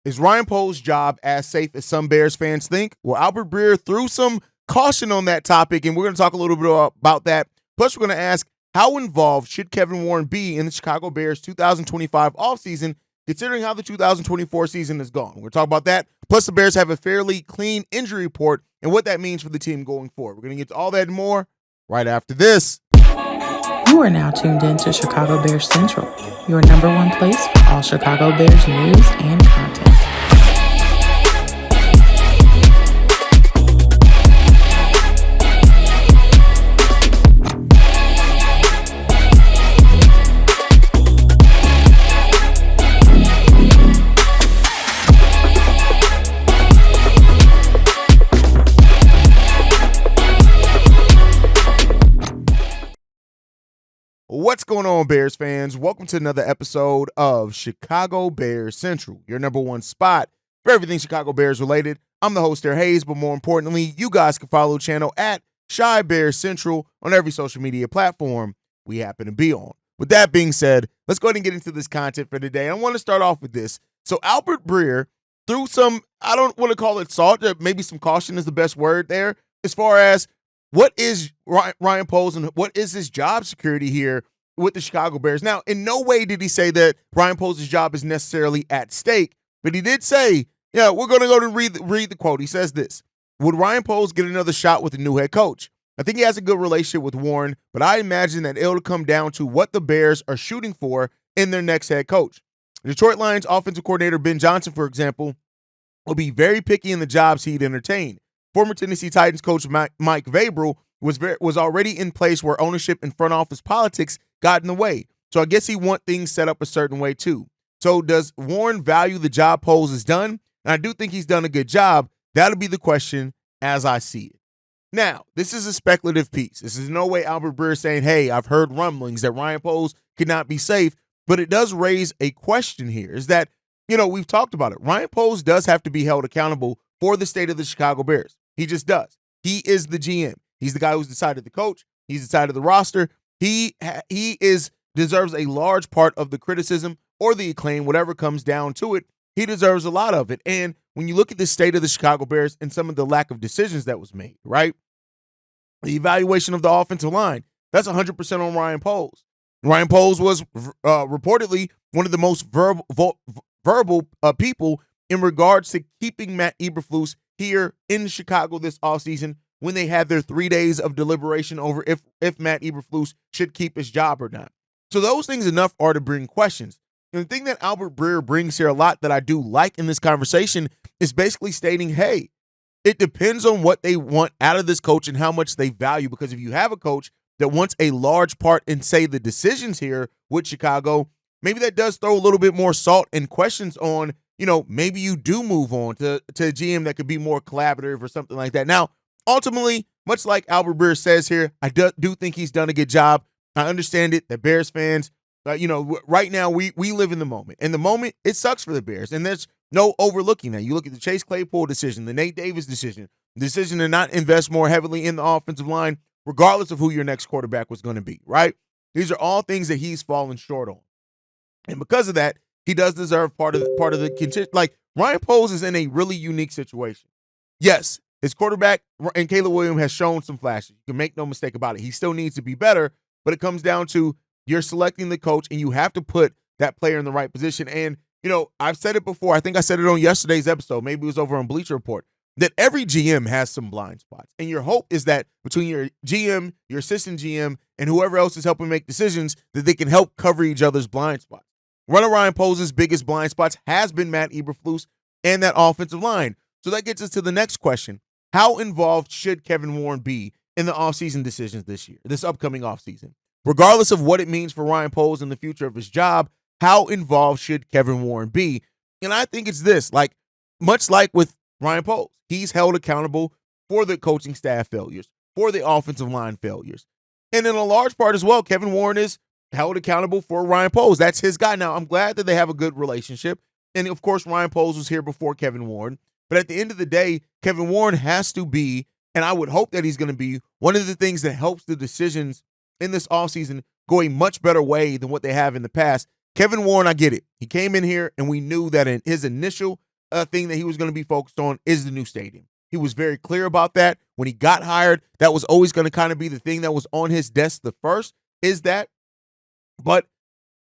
Is Ryan Poles' job as safe as some Bears fans think? Well, Albert Breer threw some caution on that topic, and we're going to talk a little bit about that. Plus, we're going to ask, how involved should Kevin Warren be in the Chicago Bears 2025 offseason, considering how the 2024 season has gone? We're going to talk about that. Plus, the Bears have a fairly clean injury report and what that means for the team going forward. We're going to get to all that and more right after this. You are now tuned in to Chicago Bears Central, your number one place for all Chicago Bears news and content. What's going on, Bears fans? Welcome to another episode of Chicago Bears Central, your number one spot for everything Chicago Bears related. I'm the host there, Haize, but more importantly, you guys can follow the channel at Chi Bears Central on every social media platform we happen to be on. With that being said, let's go ahead and get into this content for today. I want to start off with this. So Albert Breer threw some, I don't want to call it salt, maybe some caution is the best word there, as far as what is Ryan Poles and what is his job security here with the Chicago Bears? Now, in no way did he say that Ryan Poles' job is necessarily at stake, but he did say, yeah, we're going to go and read the quote. He says this: would Ryan Poles get another shot with the new head coach? I think he has a good relationship with Warren, but I imagine that it'll come down to what the Bears are shooting for in their next head coach. Detroit Lions offensive coordinator Ben Johnson, for example, will be very picky in the jobs he'd entertain. Former Tennessee Titans coach Mike Vrabel was already in place where ownership and front office politics got in the way. So I guess he want things set up a certain way too. So does Warren value the job Poles has done? And I do think he's done a good job. That'll be the question as I see it. Now, this is a speculative piece. This is no way Albert Breer saying, hey, I've heard rumblings that Ryan Poles could not be safe, but it does raise a question here is that, we've talked about it. Ryan Poles does have to be held accountable for the state of the Chicago Bears. He just does. He is the GM. He's the guy who's decided the coach. He's decided the roster. He deserves a large part of the criticism or the acclaim, whatever comes down to it. He deserves a lot of it. And when you look at the state of the Chicago Bears and some of the lack of decisions that was made, right? The evaluation of the offensive line, that's 100% on Ryan Poles. Ryan Poles was reportedly one of the most verbal people in regards to keeping Matt Eberflus here in Chicago this offseason when they had their 3 days of deliberation over if Matt Eberflus should keep his job or not. So those things enough are to bring questions. And the thing that Albert Breer brings here a lot that I do like in this conversation is basically stating, hey, it depends on what they want out of this coach and how much they value. Because if you have a coach that wants a large part in, say, the decisions here with Chicago, maybe that does throw a little bit more salt and questions on, maybe you do move on to a GM that could be more collaborative or something like that. Now, ultimately, much like Albert Breer says here, I do think he's done a good job. I understand it that Bears fans, right now we live in the moment. And the moment, it sucks for the Bears. And there's no overlooking that. You look at the Chase Claypool decision, the Nate Davis decision, the decision to not invest more heavily in the offensive line, regardless of who your next quarterback was going to be, right? These are all things that he's fallen short on. And because of that, he does deserve part of the like Ryan Poles is in a really unique situation. Yes, his quarterback and Caleb Williams has shown some flashes. You can make no mistake about it. He still needs to be better, but it comes down to you're selecting the coach and you have to put that player in the right position. And, I've said it before. I think I said it on yesterday's episode. Maybe it was over on Bleacher Report, that every GM has some blind spots. And your hope is that between your GM, your assistant GM, and whoever else is helping make decisions, that they can help cover each other's blind spots. One of Ryan Poles' biggest blind spots has been Matt Eberflus and that offensive line. So that gets us to the next question. How involved should Kevin Warren be in the offseason decisions this upcoming offseason? Regardless of what it means for Ryan Poles in the future of his job, how involved should Kevin Warren be? And I think it's this, much like with Ryan Poles, he's held accountable for the coaching staff failures, for the offensive line failures. And in a large part as well, Kevin Warren is held accountable for Ryan Poles. That's his guy. Now, I'm glad that they have a good relationship. And, of course, Ryan Poles was here before Kevin Warren. But at the end of the day, Kevin Warren has to be, and I would hope that he's going to be, one of the things that helps the decisions in this offseason go a much better way than what they have in the past. Kevin Warren, I get it. He came in here, and we knew that in his initial thing that he was going to be focused on is the new stadium. He was very clear about that when he got hired. That was always going to kind of be the thing that was on his desk the first, is that. But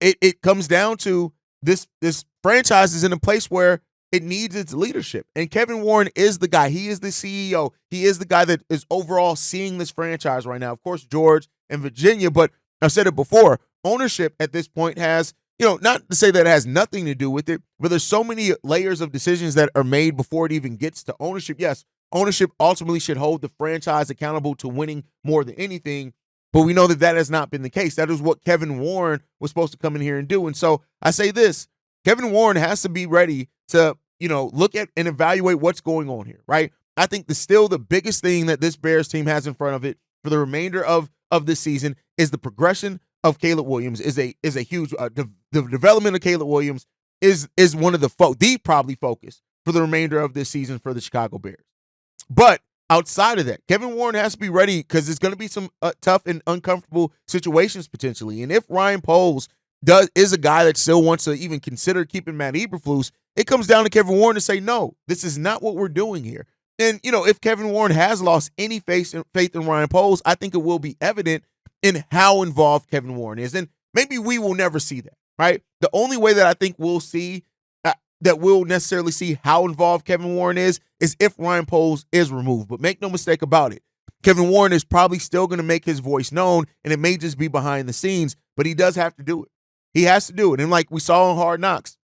it comes down to this franchise is in a place where it needs its leadership. And Kevin Warren is the guy. He is the CEO. He is the guy that is overall seeing this franchise right now. Of course, George and Virginia, but I've said it before, ownership at this point has, not to say that it has nothing to do with it, but there's so many layers of decisions that are made before it even gets to ownership. Yes, ownership ultimately should hold the franchise accountable to winning more than anything, but we know that that has not been the case. That is what Kevin Warren was supposed to come in here and do. And so I say this, Kevin Warren has to be ready to, look at and evaluate what's going on here, right? I think the biggest thing that this Bears team has in front of it for the remainder of this season is the progression of Caleb Williams is a huge the development of Caleb Williams is one of the probably focus for the remainder of this season for the Chicago Bears. But outside of that, Kevin Warren has to be ready because there's going to be some tough and uncomfortable situations potentially. And if Ryan Poles is a guy that still wants to even consider keeping Matt Eberflus, it comes down to Kevin Warren to say, no, this is not what we're doing here. And, if Kevin Warren has lost any faith in Ryan Poles, I think it will be evident in how involved Kevin Warren is. And maybe we will never see that, right? The only way that I think we'll see that we'll necessarily see how involved Kevin Warren is if Ryan Poles is removed. But make no mistake about it, Kevin Warren is probably still going to make his voice known, and it may just be behind the scenes, but he does have to do it. He has to do it. And like we saw in Hard Knocks,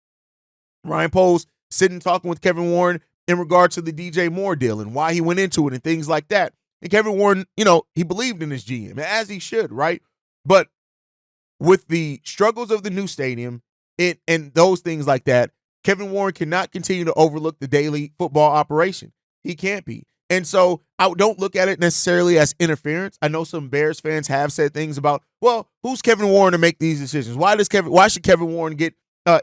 Ryan Poles sitting talking with Kevin Warren in regards to the DJ Moore deal and why he went into it and things like that. And Kevin Warren, he believed in his GM, as he should, right? But with the struggles of the new stadium and those things like that, Kevin Warren cannot continue to overlook the daily football operation. He can't be. And so I don't look at it necessarily as interference. I know some Bears fans have said things about, well, who's Kevin Warren to make these decisions? Why should Kevin Warren get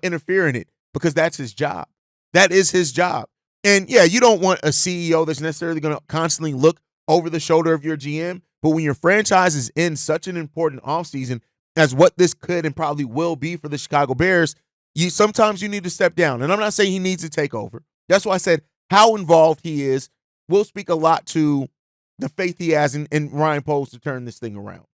interfere in it? Because that's his job. That is his job. And yeah, you don't want a CEO that's necessarily going to constantly look over the shoulder of your GM. But when your franchise is in such an important offseason as what this could and probably will be for the Chicago Bears, sometimes you need to step down. And I'm not saying he needs to take over. That's why I said how involved he is will speak a lot to the faith he has in Ryan Poles to turn this thing around.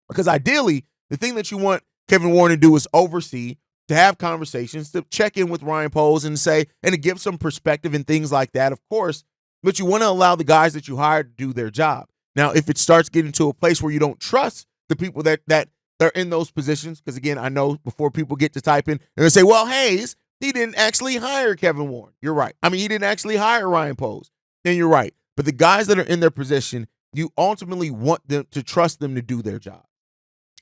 Because ideally, the thing that you want Kevin Warren to do is oversee, to have conversations, to check in with Ryan Poles and to give some perspective and things like that, of course, but you want to allow the guys that you hired to do their job. Now, if it starts getting to a place where you don't trust the people that are in those positions, because again, I know before people get to typing, they're going to say, well, Haize, he didn't actually hire Kevin Warren. You're right. I mean, he didn't actually hire Ryan Poles. Then you're right. But the guys that are in their position, you ultimately want them to trust them to do their job.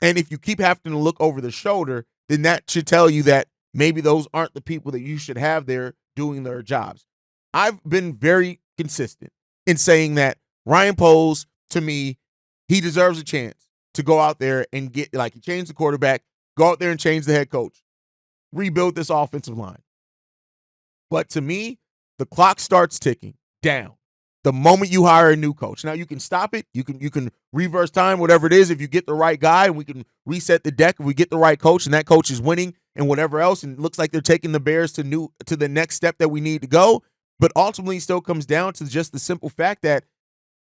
And if you keep having to look over the shoulder, then that should tell you that maybe those aren't the people that you should have there doing their jobs. I've been very consistent in saying that Ryan Poles, to me, he deserves a chance to go out there and he changed the quarterback, go out there and change the head coach, rebuild this offensive line. But to me, the clock starts ticking down the moment you hire a new coach. Now, you can stop it. You can reverse time, whatever it is, if you get the right guy, and we can reset the deck if we get the right coach, and that coach is winning and whatever else, and it looks like they're taking the Bears to the next step that we need to go. But ultimately, it still comes down to just the simple fact that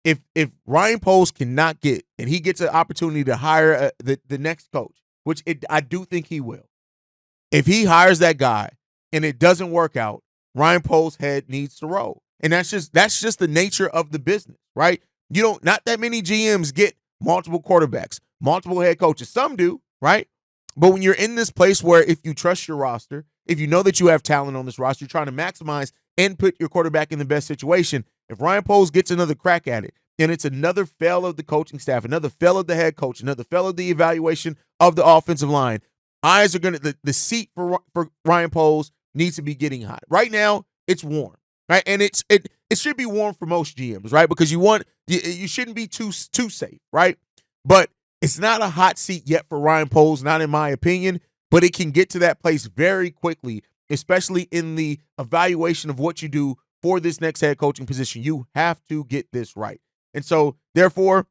if Ryan Poles cannot get, and he gets an opportunity to hire the next coach, which I do think he will, if he hires that guy and it doesn't work out, Ryan Poles' head needs to roll. And that's just the nature of the business, right? Not that many GMs get multiple quarterbacks, multiple head coaches. Some do, right? But when you're in this place where if you trust your roster, if you know that you have talent on this roster, you're trying to maximize and put your quarterback in the best situation. If Ryan Poles gets another crack at it, and it's another fail of the coaching staff, another fail of the head coach, another fail of the evaluation of the offensive line, eyes are going to, the seat for Ryan Poles needs to be getting hot. Right now, it's warm. Right, and it should be warm for most GMs, right? Because you shouldn't be too safe, right? But it's not a hot seat yet for Ryan Poles, not in my opinion. But it can get to that place very quickly, especially in the evaluation of what you do for this next head coaching position. You have to get this right, and so therefore,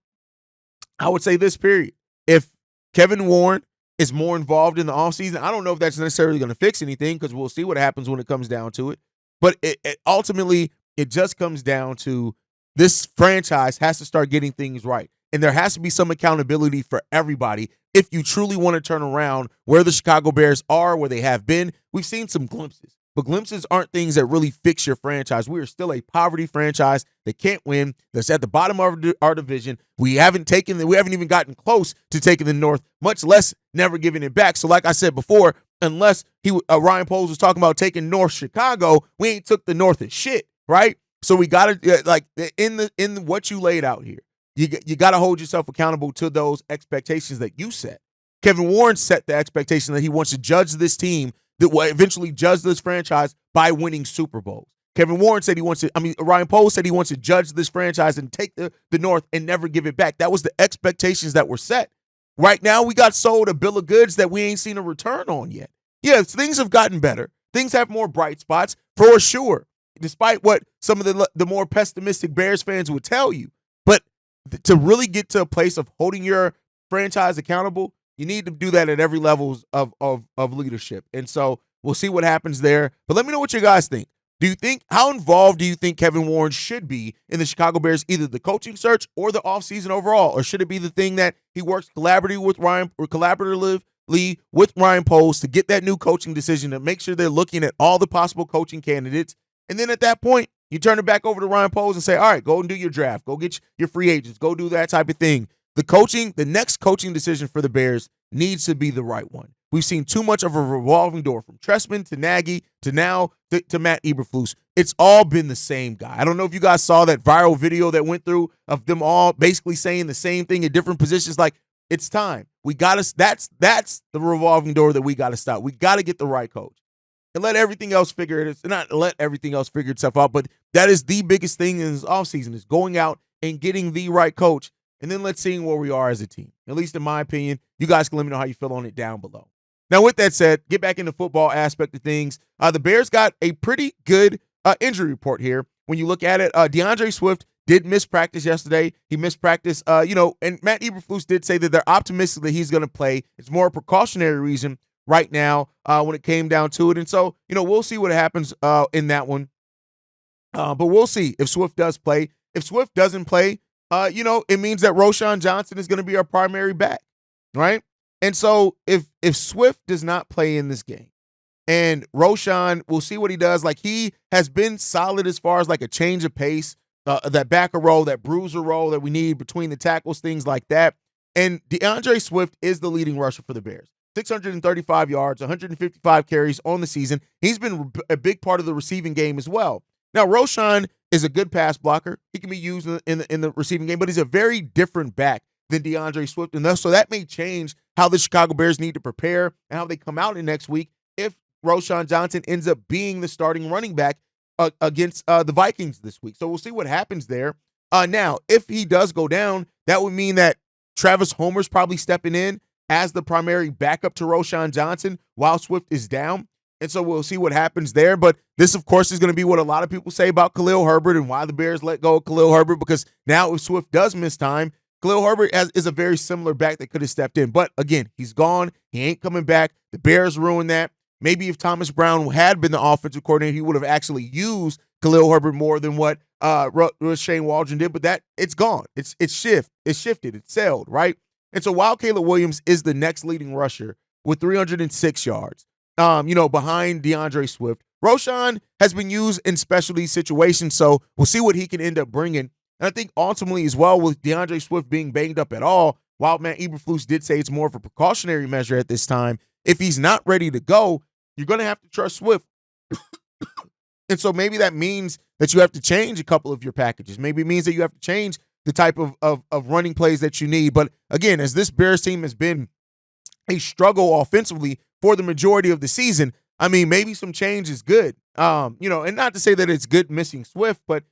I would say this period: if Kevin Warren is more involved in the offseason, I don't know if that's necessarily going to fix anything because we'll see what happens when it comes down to it. But it ultimately, it just comes down to this franchise has to start getting things right. And there has to be some accountability for everybody if you truly want to turn around where the Chicago Bears are, where they have been. We've seen some glimpses, but glimpses aren't things that really fix your franchise. We are still a poverty franchise that can't win, that's at the bottom of our division. We haven't even gotten close to taking the North, much less never giving it back. So like I said before, unless Ryan Poles was talking about taking North Chicago, we ain't took the North as shit, right? So we got to, like, in what you laid out here, you got to hold yourself accountable to those expectations that you set. Kevin Warren set the expectation that he wants to judge this team, that will eventually judge this franchise by winning Super Bowls. Kevin Warren said Ryan Poles said he wants to judge this franchise and take the North and never give it back. That was the expectations that were set. Right now, we got sold a bill of goods that we ain't seen a return on yet. Yeah, things have gotten better. Things have more bright spots, for sure, despite what some of the more pessimistic Bears fans would tell you. But to really get to a place of holding your franchise accountable, you need to do that at every level of leadership. And so we'll see what happens there. But let me know what you guys think. How involved do you think Kevin Warren should be in the Chicago Bears, either the coaching search or the offseason overall? Or should it be the thing that he works collaboratively with Ryan Poles to get that new coaching decision, to make sure they're looking at all the possible coaching candidates? And then at that point, you turn it back over to Ryan Poles and say, all right, go and do your draft. Go get your free agents. Go do that type of thing. The next coaching decision for the Bears needs to be the right one. We've seen too much of a revolving door, from Trestman to Nagy to now to Matt Eberflus. It's all been the same guy. I don't know if you guys saw that viral video that went through of them all basically saying the same thing in different positions. Like, it's time. That's the revolving door that we got to stop. We got to get the right coach and let everything else figure itself out. But that is the biggest thing in this offseason, is going out and getting the right coach. And then let's see where we are as a team. At least in my opinion. You guys can let me know how you feel on it down below. Now, with that said, get back in the football aspect of things. The Bears got a pretty good injury report here. When you look at it, DeAndre Swift did miss practice yesterday. He missed practice, and Matt Eberflus did say that they're optimistic that he's going to play. It's more a precautionary reason right now when it came down to it. And so, we'll see what happens in that one. But we'll see if Swift does play. If Swift doesn't play, it means that Roschon Johnson is going to be our primary back, right? And so if Swift does not play in this game, and Roschon, we'll see what he does. Like, he has been solid as far as like a change of pace, that backer role, that bruiser role that we need between the tackles, things like that. And DeAndre Swift is the leading rusher for the Bears. 635 yards, 155 carries on the season. He's been a big part of the receiving game as well. Now, Roschon is a good pass blocker. He can be used in the receiving game, but he's a very different back than DeAndre Swift. And so that may change how the Chicago Bears need to prepare and how they come out in next week if Roschon Johnson ends up being the starting running back against the Vikings this week. So we'll see what happens there. Now, if he does go down, that would mean that Travis Homer's probably stepping in as the primary backup to Roschon Johnson while Swift is down. And so we'll see what happens there. But this, of course, is going to be what a lot of people say about Khalil Herbert and why the Bears let go of Khalil Herbert, because now if Swift does miss time, Khalil Herbert is a very similar back that could have stepped in. But again, he's gone. He ain't coming back. The Bears ruined that. Maybe if Thomas Brown had been the offensive coordinator, he would have actually used Khalil Herbert more than what Shane Waldron did. But that, it's gone. It's shifted. It's sailed, right? And so while Caleb Williams is the next leading rusher with 306 yards, behind DeAndre Swift, Roschon has been used in specialty situations. So we'll see what he can end up bringing. And I think ultimately as well, with DeAndre Swift being banged up at all, while Matt Eberflus did say it's more of a precautionary measure at this time, if he's not ready to go, you're going to have to trust Swift. And so maybe that means that you have to change a couple of your packages. Maybe it means that you have to change the type of running plays that you need. But again, as this Bears team has been a struggle offensively for the majority of the season, I mean, maybe some change is good. And not to say that it's good missing Swift, but,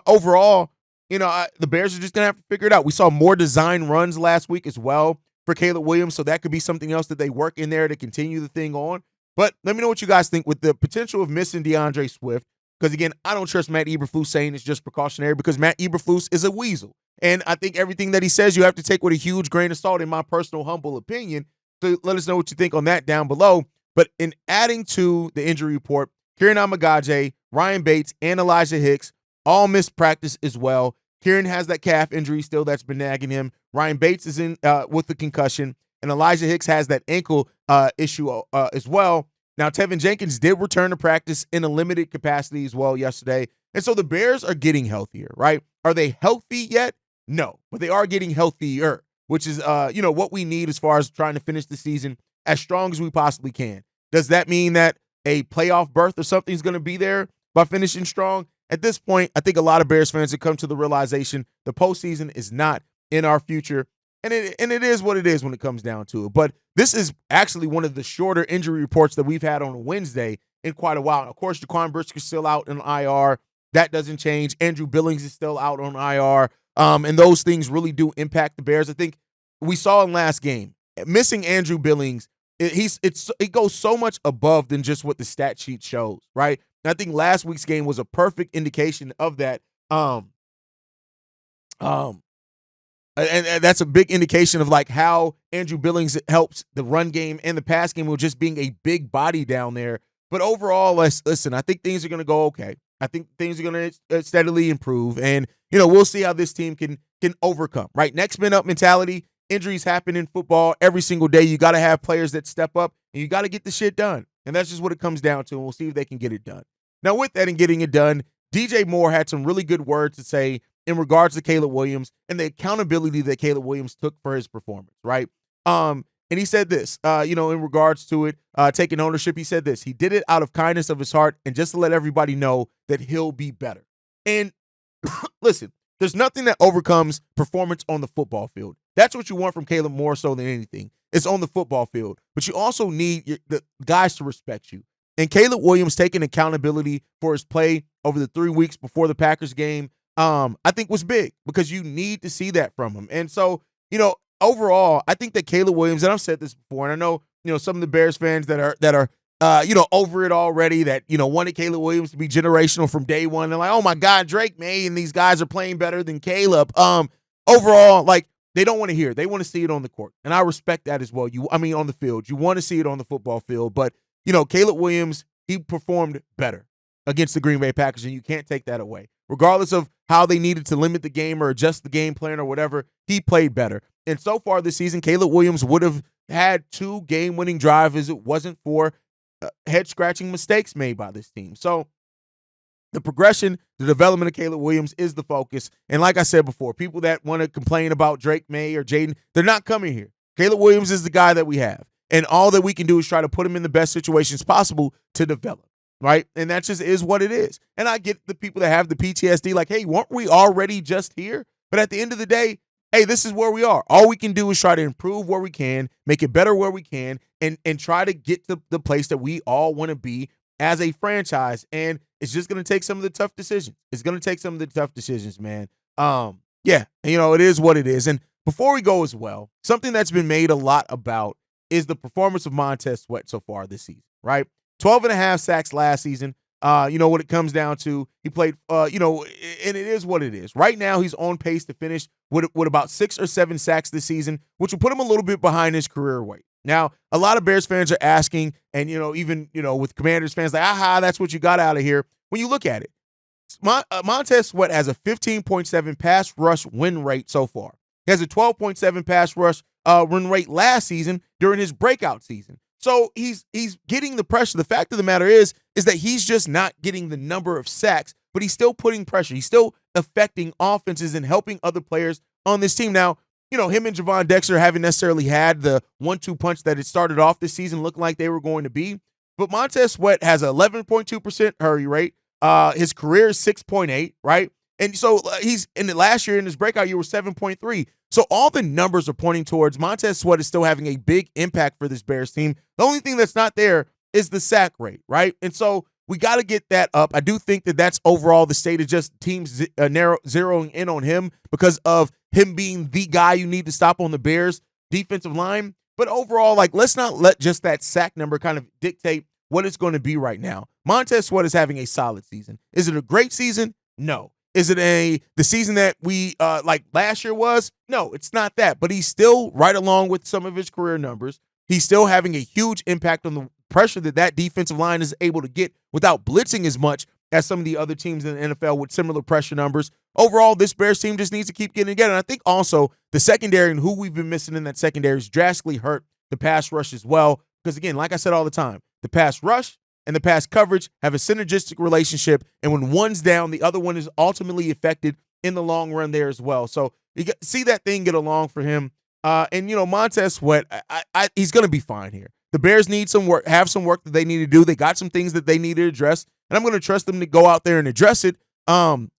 overall, the Bears are just going to have to figure it out. We saw more design runs last week as well for Caleb Williams, so that could be something else that they work in there to continue the thing on. But let me know what you guys think with the potential of missing DeAndre Swift, because, again, I don't trust Matt Eberflus saying it's just precautionary, because Matt Eberflus is a weasel. And I think everything that he says you have to take with a huge grain of salt, in my personal humble opinion. So let us know what you think on that down below. But in adding to the injury report, Kieran Amagaje, Ryan Bates, and Elijah Hicks all missed practice as well. Kieran has that calf injury still that's been nagging him. Ryan Bates is in with the concussion, and Elijah Hicks has that ankle issue as well. Now, Tevin Jenkins did return to practice in a limited capacity as well yesterday. And so the Bears are getting healthier, right? Are they healthy yet? No, but they are getting healthier, which is, what we need as far as trying to finish the season as strong as we possibly can. Does that mean that a playoff berth or something is going to be there by finishing strong? At this point, I think a lot of Bears fans have come to the realization the postseason is not in our future. And it is what it is when it comes down to it. But this is actually one of the shorter injury reports that we've had on a Wednesday in quite a while. And of course, Jaquan Brisker is still out in IR. That doesn't change. Andrew Billings is still out on IR. And those things really do impact the Bears. I think we saw in last game, missing Andrew Billings, it goes so much above than just what the stat sheet shows, right? And I think last week's game was a perfect indication of that. And that's a big indication of like how Andrew Billings helps the run game and the pass game with just being a big body down there. But overall, listen, I think things are going to go okay. I think things are going to steadily improve. And, we'll see how this team can overcome, right? Next man up mentality. Injuries happen in football every single day. You got to have players that step up, and you got to get the shit done. And that's just what it comes down to, and we'll see if they can get it done. Now, with that and getting it done, DJ Moore had some really good words to say in regards to Caleb Williams and the accountability that Caleb Williams took for his performance, right? And he said this, in regards to it, taking ownership, he said this. He did it out of kindness of his heart and just to let everybody know that he'll be better. And listen, there's nothing that overcomes performance on the football field. That's what you want from Caleb more so than anything. It's on the football field. But you also need the guys to respect you. And Caleb Williams taking accountability for his play over the 3 weeks before the Packers game, I think was big because you need to see that from him. And so, overall, I think that Caleb Williams, and I've said this before, and I know, some of the Bears fans that are over it already, that, wanted Caleb Williams to be generational from day one. They're like, oh my God, Drake May and these guys are playing better than Caleb. Overall, like, they don't want to hear it. They want to see it on the court. And I respect that as well. On the field. You want to see it on the football field. But, Caleb Williams, he performed better against the Green Bay Packers, and you can't take that away. Regardless of how they needed to limit the game or adjust the game plan or whatever, he played better. And so far this season, Caleb Williams would have had 2 game-winning drives if it wasn't for head-scratching mistakes made by this team. So the progression, the development of Caleb Williams is the focus. And like I said before, people that want to complain about Drake May or Jaden, they're not coming here. Caleb Williams is the guy that we have. And all that we can do is try to put him in the best situations possible to develop, right? And that just is what it is. And I get the people that have the PTSD like, hey, weren't we already just here? But at the end of the day, hey, this is where we are. All we can do is try to improve where we can, make it better where we can, and try to get to the place that we all want to be as a franchise. And it's just going to take some of the tough decisions. It's going to take some of the tough decisions, man. It is what it is. And before we go as well, something that's been made a lot about is the performance of Montez Sweat so far this season, right? 12.5 sacks last season. What it comes down to, he played, and it is what it is. Right now, he's on pace to finish with about 6 or 7 sacks this season, which will put him a little bit behind his career weight. Now, a lot of Bears fans are asking, and, even, with Commanders fans, like, that's what you got out of here. When you look at it, Montez Sweat has a 15.7 pass rush win rate so far. He has a 12.7 pass rush win rate last season during his breakout season. So he's getting the pressure. The fact of the matter is that he's just not getting the number of sacks, but he's still putting pressure. He's still affecting offenses and helping other players on this team. Now, him and Javon Dexter haven't necessarily had the 1-2 punch that it started off this season looking like they were going to be. But Montez Sweat has an 11.2% hurry rate. His career is 6.8, right? And so he's in the last year in his breakout year was 7.3. So all the numbers are pointing towards Montez Sweat is still having a big impact for this Bears team. The only thing that's not there is the sack rate, right? And so we got to get that up. I do think that that's overall the state of just teams zeroing in on him because of him being the guy you need to stop on the Bears defensive line. But overall, let's not let just that sack number kind of dictate what it's going to be right now. Montez Sweat is having a solid season. Is it a great season? No. Is it the season that we like last year was? No, it's not that. But he's still right along with some of his career numbers. He's still having a huge impact on the pressure that defensive line is able to get without blitzing as much as some of the other teams in the NFL with similar pressure numbers. Overall, this Bears team just needs to keep getting together. And I think also the secondary and who we've been missing in that secondary has drastically hurt the pass rush as well. Because again, like I said all the time, the pass rush and the pass coverage have a synergistic relationship. And when one's down, the other one is ultimately affected in the long run there as well. So you see that thing get along for him. And, Montez Sweat, he's going to be fine here. The Bears need some work, have some work that they need to do. They got some things that they need to address. And I'm going to trust them to go out there and address it. And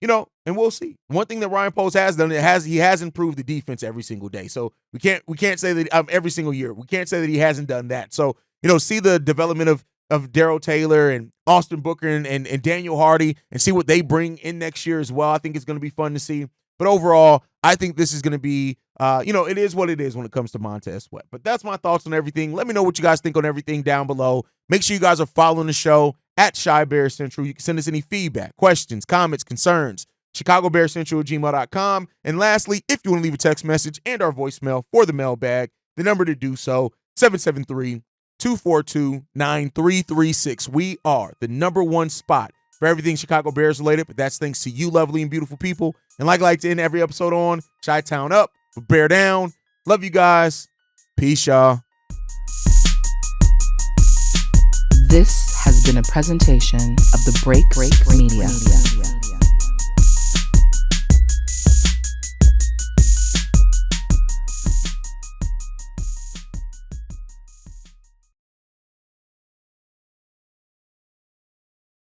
we'll see. One thing that Ryan Poles has done, he has improved the defense every single day. So we can't say that every single year. We can't say that he hasn't done that. So, see the development of Darrell Taylor and Austin Booker and Daniel Hardy and see what they bring in next year as well. I think it's going to be fun to see. But overall, I think this is going to be, it is what it is when it comes to Montez Sweat. But that's my thoughts on everything. Let me know what you guys think on everything down below. Make sure you guys are following the show at Shy Bear Central. You can send us any feedback, questions, comments, concerns, ChicagoBearCentral@gmail.com. And lastly, if you want to leave a text message and our voicemail for the mailbag, the number to do so, 773-242-9336. We are the number one spot for everything Chicago Bears related, but that's thanks to you lovely and beautiful people. And like I like to end every episode on, Chi-Town up, Bear down. Love you guys. Peace, y'all. This has been a presentation of the Break Media.